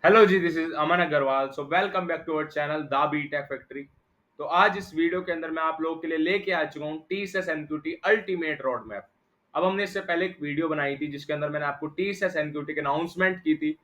Hello ji, this is Aman Agarwal. So welcome back to our channel the B tech factory. तो आज इस video के अंदर मैं आप लोगों के लिए लेके आ चुका हूँ TCS NQT ultimate road map. अब हमने इससे पहले एक वीडियो बनाई थी जिसके अंदर मैंने आपको टीसीएस एनक्यूटी की अनाउंसमेंट की थी।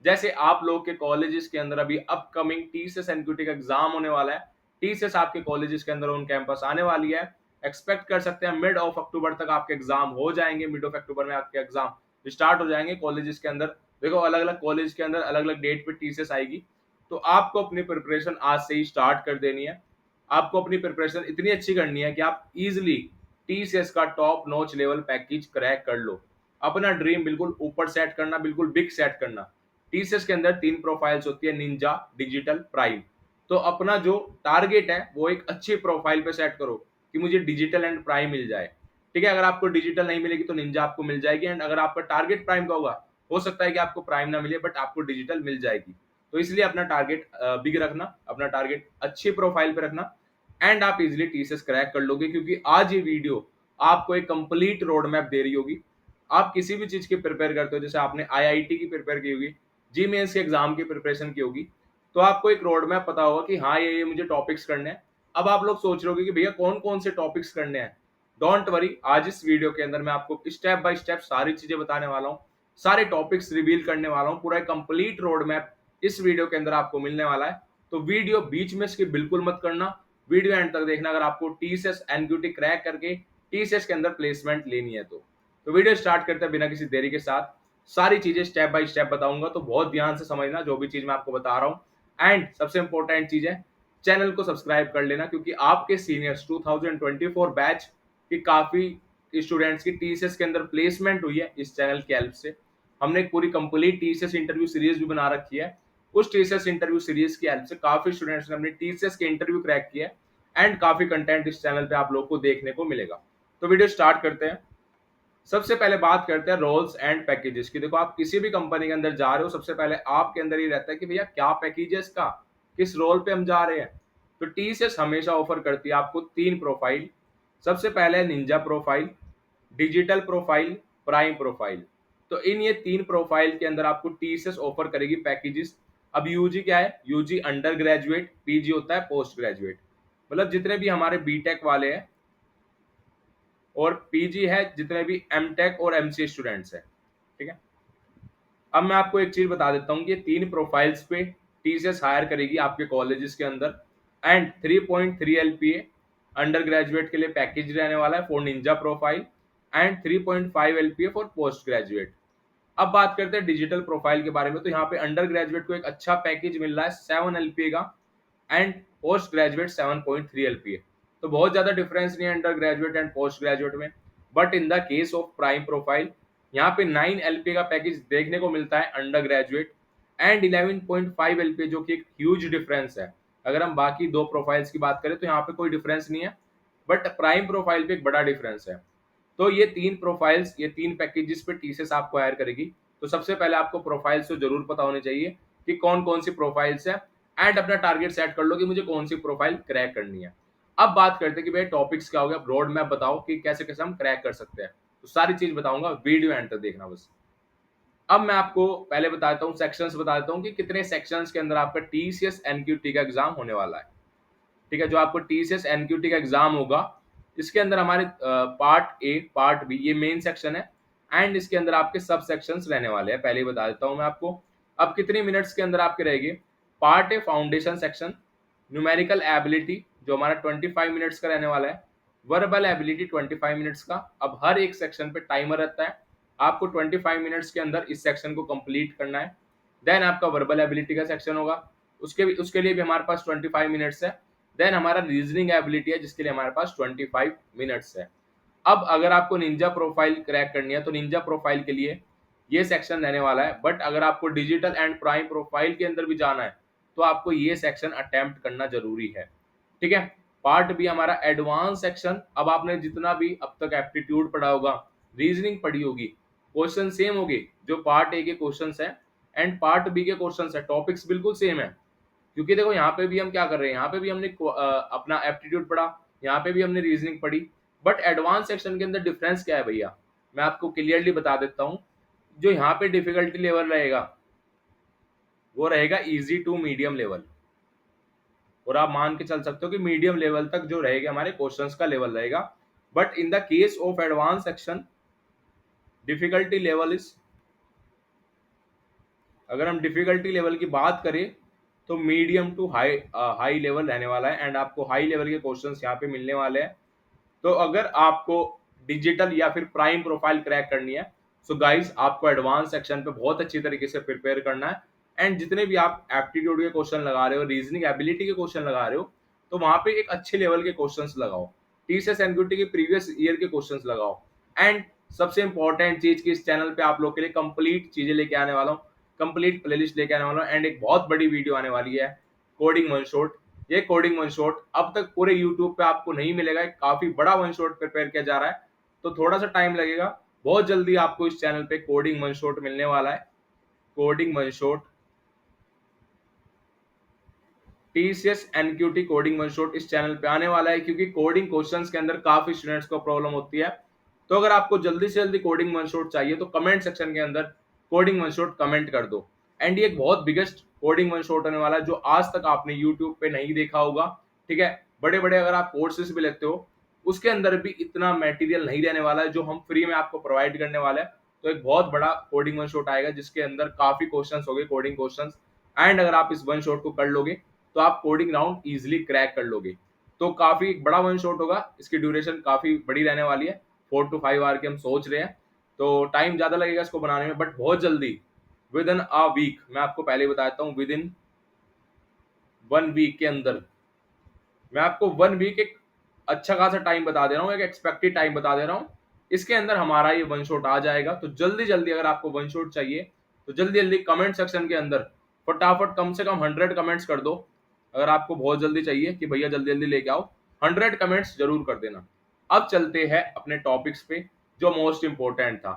जैसे आप लोग के कॉलेजेस के अंदर अभी अपकमिंग टीसीएस एनक्यूटी का एग्जाम होने वाला है, टीसीएस आपके कॉलेजेस के अंदर ऑन कैंपस आने वाली है। एक्सपेक्ट कर सकते हैं मिड ऑफ अक्टूबर तक आपके एग्जाम हो जाएंगे, मिड ऑफ अक्टूबर में आपके एग्जाम स्टार्ट हो जाएंगे कॉलेजेस के अंदर। देखो, अलग अलग कॉलेज के अंदर अलग अलग डेट पे टीसीएस आएगी, तो आपको अपनी प्रिपरेशन आज से ही स्टार्ट कर देनी है। आपको अपनी प्रिपरेशन इतनी अच्छी करनी है कि आप इजीली टीसीएस का top notch level package crack कर लो। अपना ड्रीम बिल्कुल ऊपर सेट करना, बिल्कुल बिग सेट करना। टीसीएस के अंदर 3 प्रोफाइल्स होती है, निंजा, डिजिटल, प्राइम। तो अपना जो टारगेट है वो एक अच्छी प्रोफाइल पे सेट करो कि मुझे डिजिटल एंड प्राइम मिल जाए। ठीक है, अगर आपको डिजिटल नहीं मिलेगी तो निंजा आपको मिल जाएगी, एंड अगर आपका टारगेट प्राइम का होगा, हो सकता है कि आपको प्राइम ना मिले बट आपको डिजिटल मिल जाएगी। तो इसलिए अपना टारगेट बिग रखना, अपना टारगेट अच्छी प्रोफाइल पे रखना, एंड आप इजिली टीसीएस क्रैक कर लोगे, क्योंकि आज ये वीडियो आपको एक कंप्लीट रोड मैप दे रही होगी। आप किसी भी चीज की प्रिपेयर करते हो, जैसे आपने आईआईटी की प्रिपेयर की होगी, जी मेंस के एग्जाम की प्रिपरेशन की होगी, तो आपको एक रोड मैप पता होगा कि हाँ ये मुझे टॉपिक्स करने हैं। अब आप लोग सोच रहे हो कि भैया कौन कौन से टॉपिक्स करने हैं। डोंट वरी, आज इस वीडियो के अंदर मैं आपको स्टेप बाय स्टेप सारी चीजें बताने वाला हूँ, सारे टॉपिक्स रिवील करने वाला हूँ। पूरा कंप्लीट रोड मैप इस वीडियो के अंदर आपको मिलने वाला है। तो वीडियो बीच में स्किप बिल्कुल मत करना, वीडियो एंड तक देखना अगर आपको टीसीएस एनक्यूटी क्रैक करके टीसीएस के अंदर प्लेसमेंट लेनी है तो वीडियो स्टार्ट करते हैं बिना किसी देरी के साथ। सारी चीजें स्टेप बाय स्टेप बताऊंगा, तो बहुत ध्यान से समझना जो भी चीज मैं आपको बता रहा हूँ। एंड सबसे इंपॉर्टेंट चीज है, चैनल को सब्सक्राइब कर लेना, क्योंकि आपके सीनियर्स 2024 बैच की काफी स्टूडेंट्स की टीसीएस के अंदर प्लेसमेंट हुई है इस चैनल की हेल्प से। हमने एक पूरी कंप्लीट टीसीएस इंटरव्यू सीरीज भी बना रखी है। उस टीसीएस इंटरव्यू सीरीज की हेल्प से काफी स्टूडेंट्स ने अपनी टीसीएस के इंटरव्यू क्रैक किया है, एंड काफी कंटेंट इस चैनल पे आप लोग को देखने को मिलेगा। तो वीडियो स्टार्ट करते हैं। सबसे पहले बात करते हैं रोल्स एंड पैकेजेस की। देखो, आप किसी भी कंपनी के अंदर जा रहे हो, सबसे पहले आपके अंदर ही रहता है कि भैया क्या पैकेज है इसका, किस रोल पे हम जा रहे हैं। तो टीसीएस हमेशा ऑफर करती है आपको 3 प्रोफाइल। सबसे पहले है Ninja profile, digital profile, prime profile. तो इन ये 3 प्रोफाइल के अंदर आपको टीसीएस ऑफर करेगी पैकेजेस। अब यूजी क्या है? यूजी अंडर ग्रेजुएट, पीजी होता है पोस्ट ग्रेजुएट। मतलब जितने भी हमारे बीटेक वाले हैं, और पीजी है जितने भी एमटेक और एमसी स्टूडेंट्स हैं। ठीक है, अब मैं आपको एक चीज बता देता हूँ कि ये 3 प्रोफाइल्स पे टीसीएस हायर करेगी आपके कॉलेजेस के अंदर। एंड 3.3 एलपीए अंडर ग्रेजुएट के लिए पैकेज रहने वाला है for Ninja profile, and 3.5 LPA for post graduate. अब बात करते हैं डिजिटल प्रोफाइल के बारे में। तो यहाँ पे अंडर ग्रेजुएट को एक अच्छा पैकेज मिल रहा है 7 एलपीए का, एंड पोस्ट ग्रेजुएट 7.3 एलपीए। तो बहुत ज्यादा डिफरेंस नहीं है undergraduate and postgraduate में। But in the case of prime profile, यहाँ पे 9 एलपीए का पैकेज देखने को मिलता है अंडर ग्रेजुएट, एंड 11.5 एलपीए, जो कि एक ह्यूज डिफरेंस है। अगर हम बाकी दो प्रोफाइल्स की बात करें तो यहाँ पे कोई डिफरेंस नहीं है, बट प्राइम प्रोफाइल पे एक बड़ा डिफरेंस है। तो ये 3 प्रोफाइल्स, ये 3 पैकेजेस पे टीसीएस आपको हायर करेगी। तो सबसे पहले आपको प्रोफाइल्स तो जरूर पता होनी चाहिए कि कौन कौन सी प्रोफाइल्स है, एंड अपना टारगेट सेट कर लो कि मुझे कौन सी प्रोफाइल क्रैक करनी है। अब बात करते हैं कि भाई टॉपिक्स क्या हो गया, रोड मैप बताओ कि कैसे कैसे हम क्रैक कर सकते हैं। तो सारी चीज बताऊंगा, वीडियो एंड तक देखना बस। अब मैं आपको पहले बताता हूँ, सेक्शंस बता देता हूँ कि कितने सेक्शंस के अंदर आपका टीसीएस एनक्यूटी का एग्जाम होने वाला है। ठीक है, जो आपको टीसीएस एनक्यूटी का एग्जाम होगा, इसके अंदर हमारे पार्ट ए, पार्ट बी, ये मेन सेक्शन है, एंड इसके अंदर आपके सब सेक्शंस रहने वाले हैं। पहले ही बता देता हूं मैं आपको। अब कितनी मिनट्स के अंदर आपके रहेंगे? Part A foundation section, numerical ability जो हमारा 25 मिनट्स का रहने वाला है, वर्बल एबिलिटी 25 मिनट्स का। अब हर एक सेक्शन पे टाइमर रहता है, आपको 25 मिनट्स के अंदर इस सेक्शन को कंप्लीट करना है। देन आपका वर्बल एबिलिटी का सेक्शन होगा, उसके लिए भी हमारे पास 25 मिनट्स है। देन हमारा रीजनिंग एबिलिटी है जिसके लिए हमारे पास 25 मिनट्स है। अब अगर आपको निंजा प्रोफाइल क्रैक करनी है तो निंजा प्रोफाइल के लिए ये सेक्शन रहने वाला है, बट अगर आपको डिजिटल एंड प्राइम प्रोफाइल के अंदर भी जाना है तो आपको ये सेक्शन अटेम्प्ट करना जरूरी है। ठीक है, पार्ट बी हमारा एडवांस सेक्शन। अब आपने जितना भी अब तक एप्टीट्यूड पढ़ा होगा, रीजनिंग पढ़ी होगी, क्वेश्चन सेम होंगे जो पार्ट ए के क्वेश्चंस है एंड पार्ट बी के क्वेश्चंस है, टॉपिक्स बिल्कुल सेम है। क्योंकि देखो, यहाँ पे भी हम क्या कर रहे हैं, यहाँ पे भी हमने अपना एप्टीट्यूड पढ़ा, यहाँ पे भी हमने रीजनिंग पढ़ी। बट एडवांस सेक्शन के अंदर डिफरेंस क्या है भैया, मैं आपको क्लियरली बता देता हूँ। जो यहाँ पे डिफिकल्टी लेवल रहेगा, वो रहेगा इजी टू मीडियम लेवल, और आप मान के चल सकते हो कि मीडियम लेवल तक जो रहेगा हमारे क्वेश्चंस का लेवल रहेगा। But in the case of advance section difficulty level is, अगर हम डिफिकल्टी लेवल की बात करें तो medium to high high level रहने वाला है, एंड आपको हाई लेवल के क्वेश्चंस यहाँ पे मिलने वाले हैं। तो अगर आपको डिजिटल या फिर प्राइम प्रोफाइल क्रैक करनी है, सो गाइस आपको एडवांस सेक्शन पे बहुत अच्छी तरीके से प्रिपेयर करना है। एंड जितने भी आप एप्टीट्यूड के क्वेश्चन लगा रहे हो, रीजनिंग एबिलिटी के क्वेश्चन लगा रहे हो, तो वहां पे एक अच्छे लेवल के क्वेश्चंस लगाओ, टीसीएस एनक्यूटी के प्रीवियस ईयर के क्वेश्चंस लगाओ। एंड सबसे इंपॉर्टेंट चीज की इस चैनल पे आप लोग के लिए कंप्लीट चीजें लेके आने वाला हूँ, कंप्लीट प्लेलिस्ट लेके आने वाला हूँ, एंड एक बहुत बड़ी वीडियो आने वाली है कोडिंग वन शॉट। ये कोडिंग वन शॉट अब तक पूरे यूट्यूब पे आपको नहीं मिलेगा, काफी बड़ा वन शॉट प्रिपेयर किया जा रहा है, तो थोड़ा सा टाइम लगेगा। बहुत जल्दी आपको इस चैनल पे कोडिंग वन शॉट मिलने वाला है, coding one shot, TCS NQT coding one shot इस चैनल पे आने वाला है, क्योंकि कोडिंग क्वेश्चंस के अंदर काफी स्टूडेंट्स को प्रॉब्लम होती है। तो अगर आपको जल्दी से जल्दी कोडिंग वन शॉट चाहिए तो कमेंट सेक्शन के अंदर कोडिंग वन शॉट कमेंट कर दो। एंड ये एक बहुत बिगेस्ट कोडिंग वन शॉट होने वाला है जो आज तक आपने यूट्यूब पे नहीं देखा होगा। ठीक है, बड़े बड़े अगर आप कोर्सेज भी लेते हो उसके अंदर भी इतना मटेरियल नहीं रहने वाला है जो हम फ्री में आपको प्रोवाइड करने वाले हैं। तो एक बहुत बड़ा कोडिंग वन शॉट आएगा जिसके अंदर काफी क्वेश्चंस होंगे, कोडिंग क्वेश्चंस। एंड अगर आप इस वन शॉट को कर लोगे तो आप कोडिंग राउंड इजिली क्रैक कर लोगे। तो काफी बड़ा वन शॉट होगा, इसकी ड्यूरेशन काफी बड़ी रहने वाली है, 4 to 5 आवर की हम सोच रहे हैं। तो टाइम ज्यादा लगेगा इसको बनाने में, बट बहुत जल्दी विद इन अ वीक, मैं आपको पहले ही बताता हूँ, विद इन 1 वीक के अंदर, मैं आपको 1 वीक एक अच्छा खासा टाइम बता दे रहा हूँ, एक एक्सपेक्टेड टाइम बता दे रहा हूँ, इसके अंदर हमारा ये वन शॉट आ जाएगा। तो जल्दी जल्दी अगर आपको वन शॉट चाहिए तो जल्दी जल्दी कमेंट सेक्शन के अंदर फटाफट कम से कम 100 कमेंट्स कर दो। अगर आपको बहुत जल्दी चाहिए कि भैया जल्दी जल्दी लेके आओ, 100 कमेंट्स जरूर कर देना। अब चलते हैं अपने टॉपिक्स पे जो मोस्ट इंपॉर्टेंट था।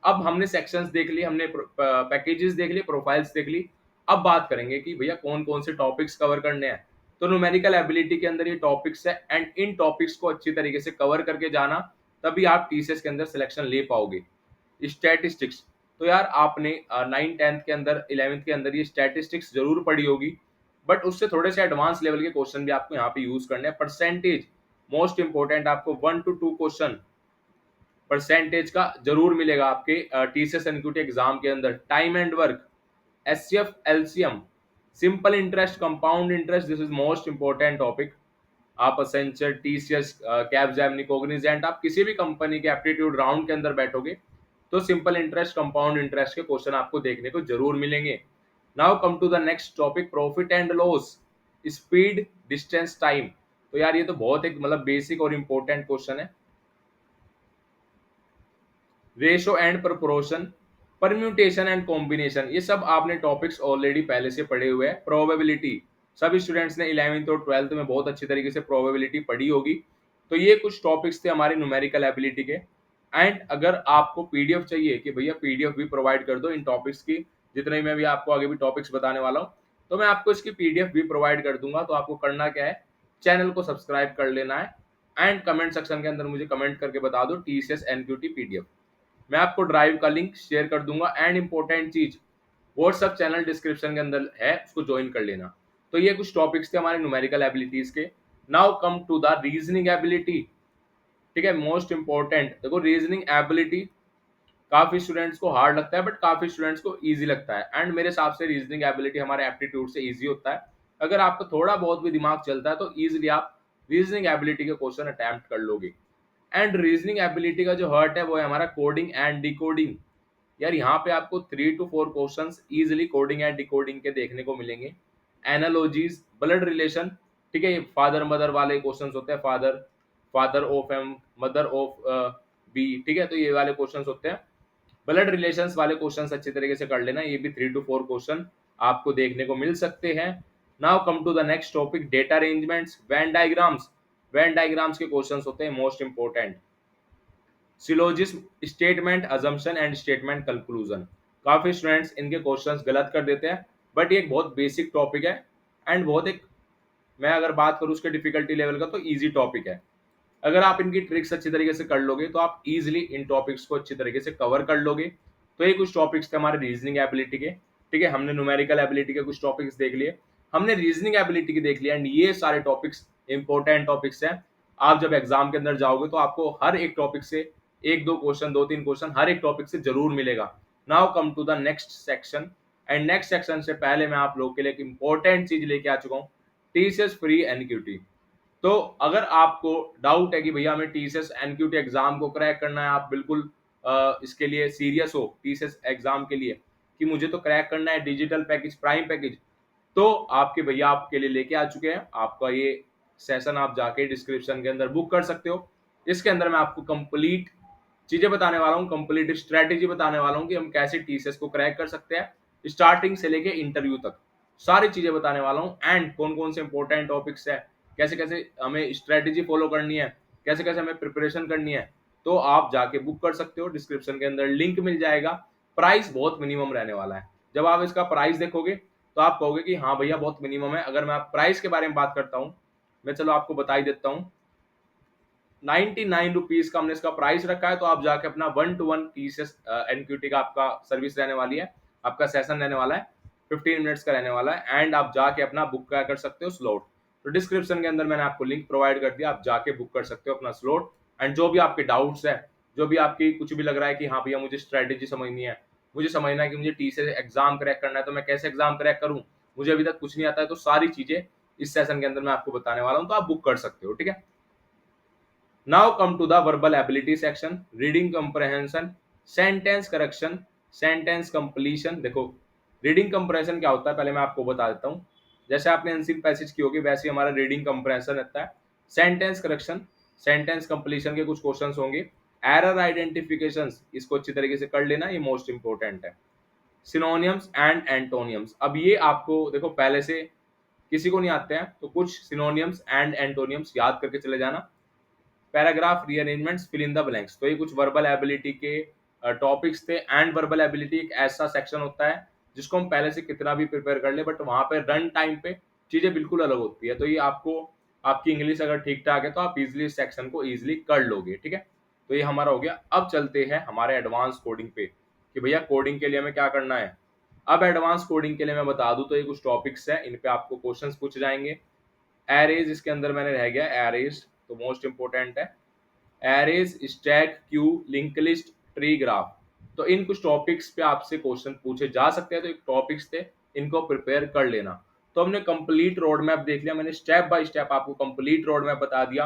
अब हमने सेक्शंस देख लिए, हमने पैकेजेस देख लिए, प्रोफाइल्स देख ली। अब बात करेंगे कि भैया कौन कौन से टॉपिक्स कवर करने हैं। तो न्यूमेरिकल एबिलिटी के अंदर ये टॉपिक्स है, एंड इन टॉपिक्स को अच्छी तरीके से कवर करके जाना, तभी आप टीसीएस के अंदर सिलेक्शन ले पाओगे। स्टैटिस्टिक्स, तो यार आपने 9th 10th के अंदर 11th के अंदर ये स्टैटिस्टिक्स जरूर पढ़ी होगी, बट उससे थोड़े से एडवांस लेवल के क्वेश्चन भी आपको यहाँ पे यूज करने हैं। परसेंटेज मोस्ट इंपॉर्टेंट, आपको 1 to 2 क्वेश्चन परसेंटेज का जरूर मिलेगा आपके टीसीएस एनक्यूटी एग्जाम के अंदर। Time and work, HCF, LCM, simple interest, compound interest, this is most important topic. आप असेंचर, टीसीएस, कैपजेमिनी, कोग्निजेंट, आप किसी भी कंपनी के एप्टीट्यूड राउंड के अंदर बैठोगे तो सिंपल इंटरेस्ट, कंपाउंड इंटरेस्ट के क्वेश्चन आपको देखने को जरूर मिलेंगे। Now come to the next topic, profit and loss, speed, distance, time. तो यार ये तो बहुत एक मतलब बेसिक और इंपॉर्टेंट क्वेश्चन है। Ratio and proportion, permutation and combination, ये सब आपने टॉपिक्स ऑलरेडी पहले से पढ़े हुए हैं। प्रोबेबिलिटी, सभी स्टूडेंट्स ने 11th और 12th में बहुत अच्छी तरीके से प्रोबेबिलिटी पढ़ी होगी। तो ये कुछ टॉपिक्स थे हमारे न्यूमेरिकल एबिलिटी के। एंड अगर आपको पीडीएफ चाहिए कि भैया पीडीएफ भी प्रोवाइड कर दो इन टॉपिक्स की, जितने मैं भी आपको आगे भी टॉपिक्स बताने वाला हूँ, तो मैं आपको इसकी पीडीएफ भी प्रोवाइड कर दूंगा। तो आपको करना क्या है, चैनल को सब्सक्राइब कर लेना है, एंड कमेंट सेक्शन के अंदर मुझे कमेंट करके बता दो टीसीएस एनक्यूटी पीडीएफ, मैं आपको ड्राइव का लिंक शेयर कर दूंगा। एंड इंपॉर्टेंट चीज, व्हाट्सएप चैनल डिस्क्रिप्शन के अंदर है, उसको ज्वाइन कर लेना। तो ये कुछ टॉपिक्स थे हमारे न्यूमेरिकल एबिलिटीज के। Now come to the reasoning ability. ठीक है, मोस्ट इंपॉर्टेंट, देखो रीजनिंग एबिलिटी काफी स्टूडेंट्स को हार्ड लगता है, बट काफी स्टूडेंट्स को इजी लगता है। एंड मेरे हिसाब से रीजनिंग एबिलिटी हमारे एप्टीट्यूड से इजी होता है। अगर आपको थोड़ा बहुत भी दिमाग चलता है तो इजिली आप रीजनिंग एबिलिटी के क्वेश्चन अटेम्प्ट कर लोगे। एंड रीजनिंग एबिलिटी का जो हर्ट है वो है हमारा कोडिंग एंड डिकोडिंग। यार यहाँ पे आपको 3 to 4 questions easily coding and decoding के देखने को मिलेंगे। एनालॉजीज, ब्लड रिलेशन, ठीक है, ये फादर मदर वाले क्वेश्चंस होते हैं, father, father of M, mother of B, ठीक है, तो ये वाले क्वेश्चंस होते हैं। ब्लड रिलेशंस वाले क्वेश्चंस अच्छी तरीके से कर लेना, ये भी 3 to 4 क्वेश्चन आपको देखने को मिल सकते हैं। Now come to the next topic, data arrangements, Venn diagrams. Venn diagrams के क्वेश्चंस होते हैं most important. Syllogism, statement assumption and statement conclusion, काफी स्टूडेंट्स इनके क्वेश्चंस गलत कर देते हैं, बट ये एक बहुत बेसिक टॉपिक है। एंड बहुत एक, मैं अगर बात करूँ उसके डिफिकल्टी लेवल का, तो इजी टॉपिक है। अगर आप इनकी ट्रिक्स अच्छी तरीके से कर लोगे तो आप इजिली इन टॉपिक्स को अच्छी तरीके से कवर कर लोगे। तो ये कुछ टॉपिक्स थे हमारे रीजनिंग एबिलिटी के। ठीक है, हमने न्यूमेरिकल एबिलिटी के कुछ टॉपिक्स देख लिए, हमने रीजनिंग एबिलिटी की देख लिया, एंड ये सारे टॉपिक्स इंपॉर्टेंट टॉपिक्स हैं। आप जब एग्जाम के अंदर जाओगे तो आपको हर एक टॉपिक से एक दो क्वेश्चन, दो तीन क्वेश्चन हर एक टॉपिक से जरूर मिलेगा। Now come to the next section, and next section से पहले मैं आप लोगों के लिए एक इंपॉर्टेंट चीज लेके आ चुका हूँ, टीसीएस फ्री एनक्यूटी। तो अगर आपको डाउट है कि भैया हमें टीसीएस एनक्यूटी एग्जाम को क्रैक करना है, आप बिल्कुल इसके लिए सीरियस हो टीसीएस एग्जाम के लिए कि मुझे तो क्रैक करना है डिजिटल पैकेज, प्राइम पैकेज, तो आपके भैया आपके लिए लेके आ चुके हैं। आपका ये सेशन आप जाके डिस्क्रिप्शन के अंदर बुक कर सकते हो। इसके अंदर मैं आपको कंप्लीट चीजें बताने वाला हूँ, कंप्लीट स्ट्रेटेजी बताने वाला हूँ कि हम कैसे टीसीएस को क्रैक कर सकते हैं, स्टार्टिंग से लेके इंटरव्यू तक सारी चीजें बताने वाला हूँ। एंड कौन कौन से इंपॉर्टेंट टॉपिक्स है, कैसे कैसे हमें स्ट्रेटेजी फॉलो करनी है, कैसे कैसे हमें प्रिपरेशन करनी है, तो आप जाके बुक कर सकते हो। डिस्क्रिप्शन के अंदर लिंक मिल जाएगा। प्राइस बहुत मिनिमम रहने वाला है। जब आप इसका प्राइस देखोगे तो आप कहोगे कि हाँ भैया बहुत मिनिमम है। अगर मैं प्राइस के बारे में बात करता हूँ, मैं चलो आपको बता ही देता हूँ, 99 रुपीज का हमने इसका प्राइस रखा है। तो आप जाके अपना 1-to-1 टीसीएस एनक्यूटी का आपका सर्विस रहने वाली है, आपका सेशन रहने वाला है, 15 मिनट्स का रहने वाला है, एंड आप जाके अपना बुक कर सकते हो स्लॉट। तो डिस्क्रिप्शन के अंदर मैंने आपको लिंक प्रोवाइड कर दिया, आप जाके बुक कर सकते हो अपना स्लॉट। एंड जो भी आपके डाउट्स है, जो भी आपकी कुछ भी लग रहा है कि हाँ भैया मुझे स्ट्रेटेजी समझनी है, मुझे समझना है कि मुझे टीसीएस एग्जाम क्रैक करना है, तो मैं कैसे एग्जाम क्रैक करूँ, मुझे अभी तक कुछ नहीं आता है, तो सारी चीजें इस सेशन के अंदर मैं आपको बताने वाला हूँ, तो आप बुक कर सकते हो। ठीक है, now come to the verbal ability section, reading comprehension, sentence correction, sentence completion. देखो रीडिंग कंप्रहेंशन क्या होता है पहले मैं आपको बता देता हूँ। जैसे आपने अनसीन पैसेज की होगी वैसे ही हमारा रीडिंग कंप्रहेंशन रहता है। सेंटेंस करेक्शन, सेंटेंस कंप्लीशन के कुछ क्वेश्चंस होंगे। एरर आइडेंटिफिकेशन, इसको अच्छी तरीके से कर लेना, ये मोस्ट इंपॉर्टेंट है। सिनोनियम्स एंड एंटोनियम्स, अब ये आपको देखो पहले से किसी को नहीं आते हैं, तो कुछ सिनोनियम्स एंड एंटोनियम्स याद करके चले जाना। Paragraph rearrangements, fill in the blanks, तो ये कुछ वर्बल एबिलिटी के टॉपिक्स थे। एंड वर्बल एबिलिटी एक ऐसा सेक्शन होता है जिसको हम पहले से कितना भी प्रिपेयर कर ले, बट वहां पे रन टाइम पे चीजें बिल्कुल अलग होती है। तो ये आपको, आपकी इंग्लिश अगर ठीक ठाक है तो आप इजिली इस सेक्शन को इजिली कर लोगे। ठीक है, तो ये हमारा हो गया। अब चलते हैं हमारे एडवांस कोडिंग पे कि भैया कोडिंग के लिए हमें क्या करना है। अब एडवांस कोडिंग के लिए मैं बता दूं तो ये कुछ टॉपिक्स है, इन पे आपको क्वेश्चंस पूछे जाएंगे। एरेज, इसके अंदर मैंने रह गया एरेज, तो मोस्ट इंपोर्टेंट है। Arrays, stack, Q, link list, tree graph, तो इन कुछ टॉपिक्स पे आपसे क्वेश्चन पूछे जा सकते हैं। तो एक टॉपिक्स थे, इनको प्रिपेयर कर लेना। तो हमने कंप्लीट रोड मैप देख लिया, मैंने स्टेप बाय स्टेप आपको कंप्लीट रोड मैप बता दिया।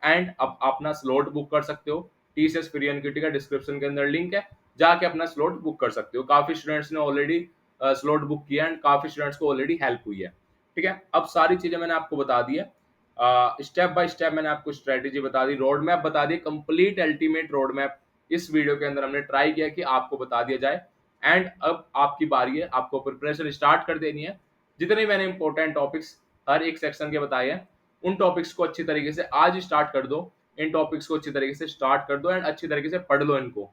एंड अब अपना स्लॉट बुक कर सकते हो। टीसीएस फ्री एनक्यूटी का डिस्क्रिप्शन के अंदर लिंक है, जाके अपना स्लॉट बुक कर सकते हो। काफी स्टूडेंट्स ने ऑलरेडी स्लॉट बुक किया एंड काफी स्टूडेंट्स को ऑलरेडी हेल्प हुई है। ठीक है, अब सारी चीजें मैंने आपको बता दी है, स्टेप बाय स्टेप मैंने आपको स्ट्रेटेजी बता दी, रोड मैप बता दी, कंप्लीट अल्टीमेट रोड मैप इस वीडियो के अंदर हमने ट्राई किया कि आपको बता दिया जाए। एंड अब आपकी बारी है, आपको प्रिपरेशन स्टार्ट कर देनी है। जितने मैंने इंपॉर्टेंट टॉपिक्स हर एक सेक्शन के बताए हैं, उन टॉपिक्स को अच्छी तरीके से आज स्टार्ट कर दो। इन टॉपिक्स को अच्छी तरीके से स्टार्ट कर दो एंड अच्छी तरीके से पढ़ लो इनको।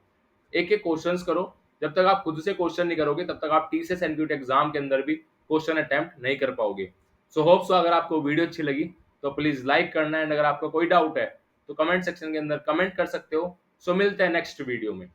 एक एक क्वेश्चंस करो। जब तक आप खुद से क्वेश्चन नहीं करोगे तब तक आप टीसीएस एनक्यूटी एग्जाम के अंदर भी क्वेश्चन अटेम्प्ट नहीं कर पाओगे। सो होप सो अगर आपको वीडियो अच्छी लगी तो प्लीज लाइक करना, एंड अगर आपका कोई डाउट है तो कमेंट सेक्शन के अंदर कमेंट कर सकते हो। सो मिलते हैं नेक्स्ट वीडियो में।